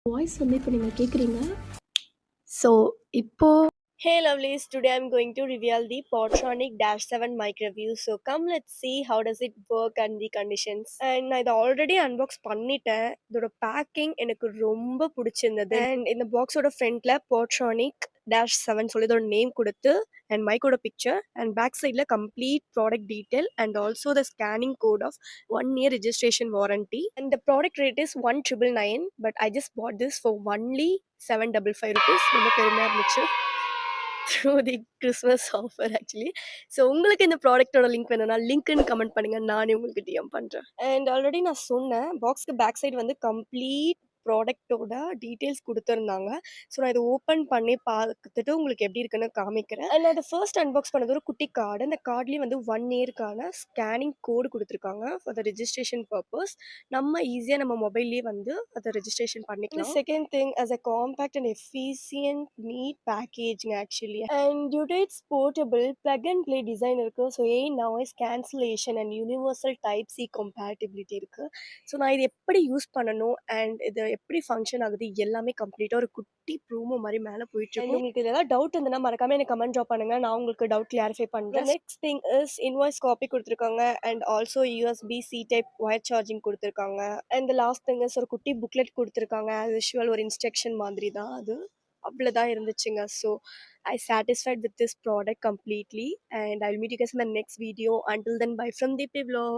Voice வந்து இப்ப நீங்க கேட்குறீங்க. ஸோ, இப்போ Hey lovelies, today I'm going to reveal the Podtronic Dash 7 mic review. So come let's see how does it work and the conditions. And நான் இதை already unbox பண்ணிட்டேன். இதோட packing எனக்கு ரொம்ப பிடிச்சிருந்தது. அண்ட் இந்த பாக்ஸோட ஃப்ரண்ட்ல Podtronic Dash 7 சொல்லி இதோட நேம் கொடுத்து அண்ட் மைக்கோட பிக்சர் அண்ட் பேக் சைடில் complete product detail and also the scanning code of 1 year registration warranty. And the product rate is 1999, but I just bought this for only 755 rupees. ரொம்ப பெருமையாக இருந்துச்சு. Through the Christmas offer actually. So உங்களுக்கு இந்த ப்ராடக்ட்டோட link வேணும்னா லிங்க்னு comment பண்ணுங்க. நானே உங்களுக்கு DM பண்ணுறேன். அண்ட் ஆல்ரெடி நான் சொன்னேன் பாக்ஸ்க்கு பேக் சைடு வந்து கம்ப்ளீட் ப்ராடக்ட்டோட டீட்டெயில்ஸ் கொடுத்துருந்தாங்க. ஸோ நான் இதை ஓப்பன் பண்ணி பார்த்துட்டு உங்களுக்கு எப்படி இருக்குன்னு காமிக்கிறேன். அண்ட் நான் இதை ஃபர்ஸ்ட் அன்பாக்ஸ் பண்ணது ஒரு குட்டி கார்டு. அந்த கார்ட்லேயே வந்து 1 yearக்கான ஸ்கேனிங் கோடு கொடுத்துருக்காங்க ஃபார் த ரெஜிஸ்ட்ரேஷன் பர்பஸ். நம்ம ஈஸியாக நம்ம மொபைல்லேயே வந்து அதை ரெஜிஸ்ட்ரேஷன் பண்ணிக்கலாம். Second thing as a compact and efficient neat packaging actually, and due to its portable plug and play design இருக்கு. So noise cancellation and universal type C compatibility இருக்கு. So நான் இது எப்படி யூஸ் பண்ணணும் அண்ட் இது எப்படி function ஆகுது எல்லாமே கம்ப்ளீட்டாக ஒரு குட்டி ப்ரோமோ மாதிரி மேலே போயிட்டு இருக்கு. உங்களுக்கு இதில் ஏதாவது டவுட் இருந்ததுன்னா மறக்காம எனக்கு கமெண்ட் ட்ராப் பண்ணுங்க. நான் உங்களுக்கு டவுட் கிளாரிஃபை பண்ணுறேன். Next thing is invoice copy கொடுத்துருக்காங்க and also USB C type wire charging கொடுத்துருக்காங்க. அண்ட் லாஸ்ட் திங் இஸ் ஒரு குட்டி புக்லெட் கொடுத்துருக்காங்க. ஆஸ் யூஷுவல் ஒரு இன்ஸ்ட்ரக்ஷன் மாதிரி தான் அது. அவ்வளோதான் இருந்துச்சுங்க. So I satisfied with this product completely and I'll meet you guys in my next video. Until then, bye from Deepti Vlog.